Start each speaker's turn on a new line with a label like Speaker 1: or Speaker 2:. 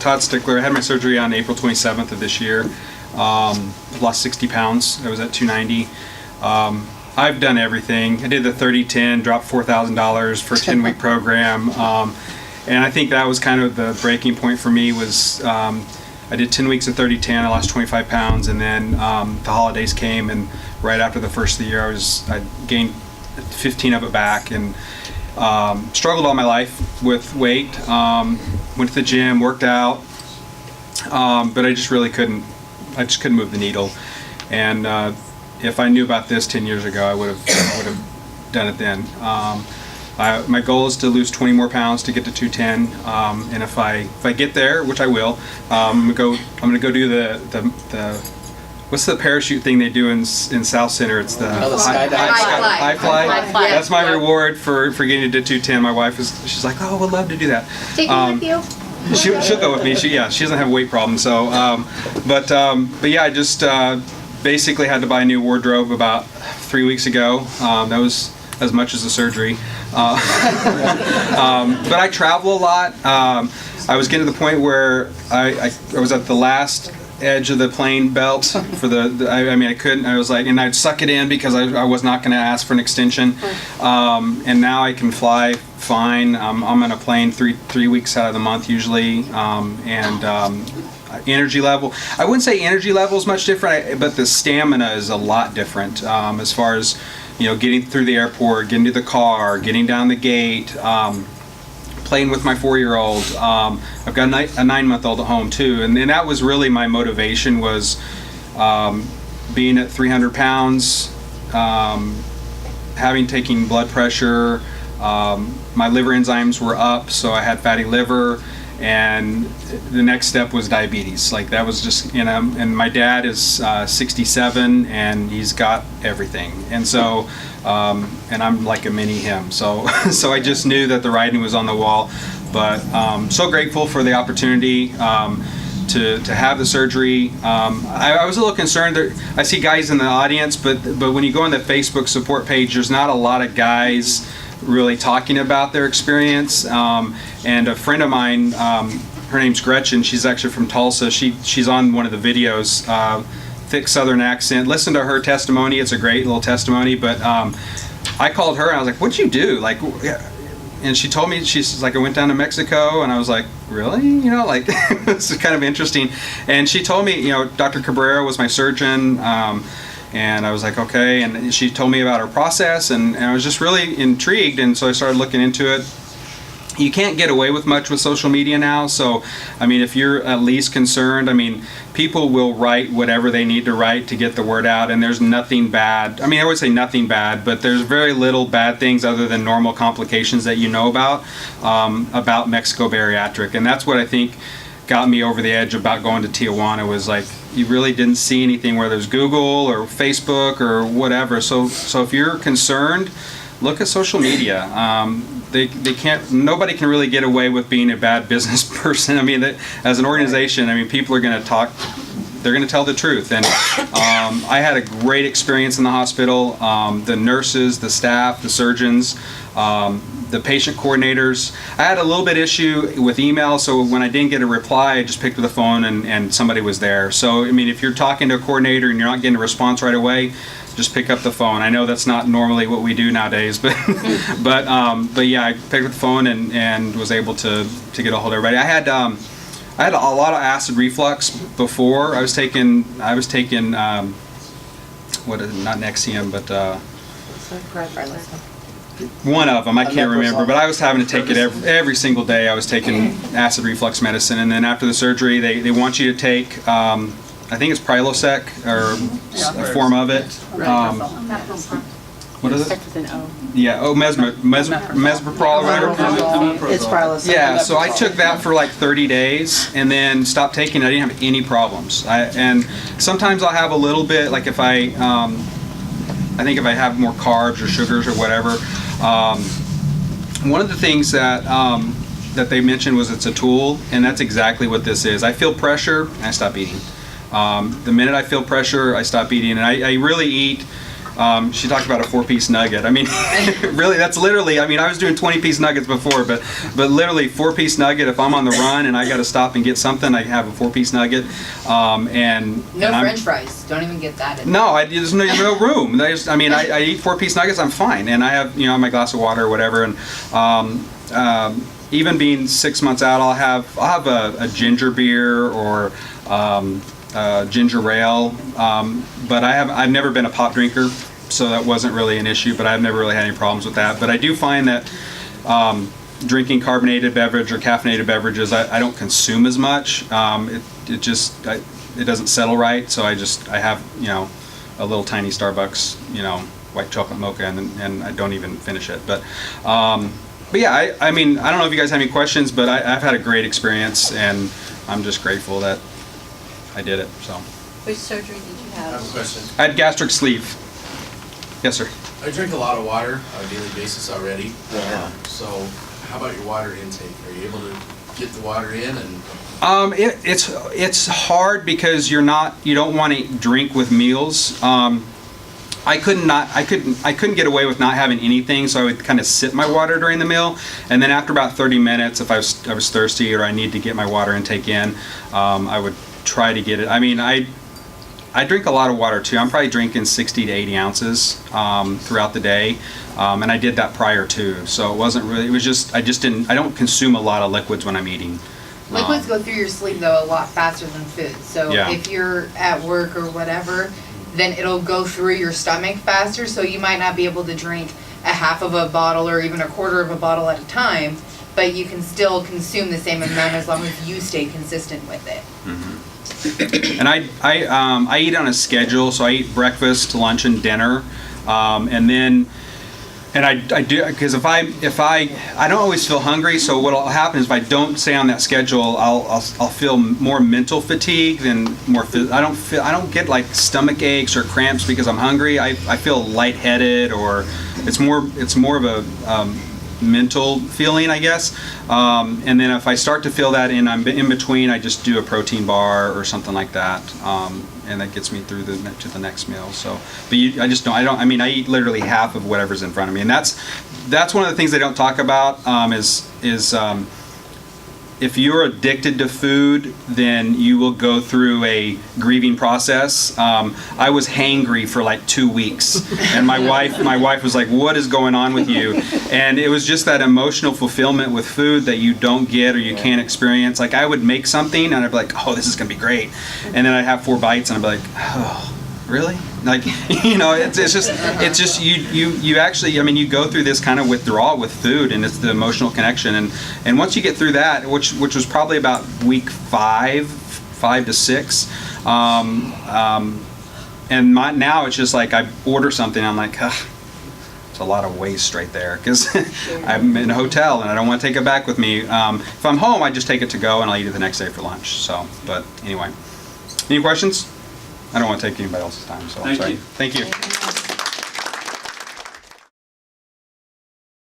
Speaker 1: Todd Stickler. I had my surgery on April 27th of this year. Lost 60 pounds. I was at 290. I've done everything. I did the 30-10, dropped $4,000 for a 10-week program. And I think that was kind of the breaking point for me was I did 10 weeks of 30-10. I lost 25 pounds. And then the holidays came. And right after the first of the year, I gained 15 of it back. And struggled all my life with weight. Went to the gym, worked out. But I just really couldn't. I just couldn't move the needle. And if I knew about this 10 years ago, I would have done it then. My goal is to lose 20 more pounds to get to 210, and if I get there, which I will, I'm gonna go do the what's the parachute thing they do in South Center? It's the high fly. That's my reward for getting to 210. My wife she's like, oh, we'd love to do that.
Speaker 2: Take me with you.
Speaker 1: She'll go with me. She doesn't have a weight problem. So, but yeah, I just basically had to buy a new wardrobe about 3 weeks ago. That was as much as the surgery. But I travel a lot. I was getting to the point where I was at the last edge of the plane belt for I couldn't. I was like, and I'd suck it in because I was not going to ask for an extension. And now I can fly fine. I'm on a plane three weeks out of the month usually. Energy level, I wouldn't say energy level is much different, but the stamina is a lot different as far as getting through the airport, getting to the car, getting down the gate, playing with my 4-year-old. I've got a 9-month-old at home too, and that was really my motivation was being at 300 pounds, taking blood pressure. My liver enzymes were up, so I had fatty liver. And the next step was diabetes. Like that was just, and my dad is 67 and he's got everything. And so, and I'm like a mini him. So, so I just knew that the writing was on the wall. But so grateful for the opportunity to have the surgery. I was a little concerned. I see guys in the audience, but when you go on the Facebook support page, there's not a lot of guys really talking about their experience. And a friend of mine, her name's Gretchen, she's actually from Tulsa, she's on one of the videos, thick southern accent. Listen to her testimony, it's a great little testimony, but I called her and I was like, what'd you do? Like, and she told me, she's like, I went down to Mexico, and I was like, really? This is kind of interesting. And she told me, Dr. Cabrera was my surgeon, and I was like, okay, and she told me about her process, and I was just really intrigued, and so I started looking into it. You can't get away with much with social media now, so, if you're at least concerned, people will write whatever they need to write to get the word out, and there's nothing bad. I would say nothing bad, but there's very little bad things other than normal complications that you know about Mexico Bariatric, and that's what I think got me over the edge about going to Tijuana was like, you really didn't see anything where there's Google or Facebook or whatever. So if you're concerned, look at social media. Nobody can really get away with being a bad business person. As an organization, people are going to talk, they're going to tell the truth. And I had a great experience in the hospital. The nurses, the staff, the surgeons, the patient coordinators. I had a little bit issue with email, so when I didn't get a reply, I just picked up the phone and somebody was there. So, if you're talking to a coordinator and you're not getting a response right away, just pick up the phone. I know that's not normally what we do nowadays, but but yeah, I picked up the phone and was able to get a hold of everybody. I had a lot of acid reflux before. I was taking not Nexium, but one of them, I can't remember, but I was having to take it every single day. I was taking acid reflux medicine, and then after the surgery, they want you to take, I think it's Prilosec, or a form of it. What is it? Yeah, Mesmerprol or whatever.
Speaker 3: It's Prilosec.
Speaker 1: Yeah, so I took that for like 30 days and then stopped taking it. I didn't have any problems. And sometimes I'll have a little bit, like if I think if I have more carbs or sugars or whatever. One of the things that they mentioned was it's a tool, and that's exactly what this is. I feel pressure, and I stop eating. The minute I feel pressure, I stop eating, and I really eat She talked about a 4-piece nugget. I mean, really, that's literally, I mean, I was doing 20-piece nuggets before, but literally 4-piece nugget, if I'm on the run and I got to stop and get something, I have a 4-piece nugget.
Speaker 2: No French fries. Don't even get that in.
Speaker 1: No, there's no room. I eat 4-piece nuggets, I'm fine. And I have, my glass of water or whatever. And even being 6 months out, I'll have a ginger beer or ginger ale, but I've never been a pop drinker, so that wasn't really an issue, but I've never really had any problems with that. But I do find that drinking carbonated beverage or caffeinated beverages, I don't consume as much. It doesn't settle right, so I have, a little tiny Starbucks, white chocolate mocha, and I don't even finish it. But yeah, I mean, I don't know if you guys have any questions, but I've had a great experience, and I'm just grateful that I did it. So.
Speaker 3: Which surgery did you have?
Speaker 4: I have a question.
Speaker 1: I had gastric sleeve. Yes, sir.
Speaker 4: I drink a lot of water on a daily basis already.
Speaker 2: Yeah.
Speaker 4: So how about your water intake? Are you able to get the water in? And
Speaker 1: it's hard because you don't want to drink with meals. I couldn't get away with not having anything, so I would kind of sip my water during the meal, and then after about 30 minutes, if I was thirsty or I need to get my water intake in, I would try to get it. I mean, I drink a lot of water too. I'm probably drinking 60 to 80 ounces throughout the day, and I did that prior too. So it wasn't really. It was just I don't consume a lot of liquids when I'm eating.
Speaker 2: Liquids go through your sleep though a lot faster than food. So
Speaker 1: Yeah.
Speaker 2: if you're at work or whatever, then it'll go through your stomach faster. So you might not be able to drink a half of a bottle or even a quarter of a bottle at a time, but you can still consume the same amount as long as you stay consistent with it.
Speaker 1: Mm-hmm. And I eat on a schedule, so I eat breakfast, lunch, and dinner, and I do, because if I don't always feel hungry. So what'll happen is if I don't stay on that schedule, I'll feel more mental fatigue than more. I don't get like stomach aches or cramps because I'm hungry. I feel lightheaded, or it's more of a mental feeling, I guess. And then if I start to feel that and I'm in between, I just do a protein bar or something like that, and that gets me through to the next meal. So, but I eat literally half of whatever's in front of me, and that's one of the things they don't talk about, is if you're addicted to food, then you will go through a grieving process. I was hangry for like 2 weeks, and my wife was like, "What is going on with you?" And it was just that emotional fulfillment with food that you don't get or you can't experience. Like I would make something and I'd be like, "Oh, this is gonna be great," and then I'd have 4 bites and I'd be like, "Oh, really?" Like, it's just you actually, I mean, you go through this kind of withdrawal with food, and it's the emotional connection, and once you get through that, which was probably about week 5 to 6, and now it's just like I order something, I'm like, it's a lot of waste right there, because I'm in a hotel and I don't want to take it back with me. If I'm home, I just take it to go and I'll eat it the next day for lunch. So, but anyway, any questions? I don't want to take anybody else's time, so I'm sorry. Thank you.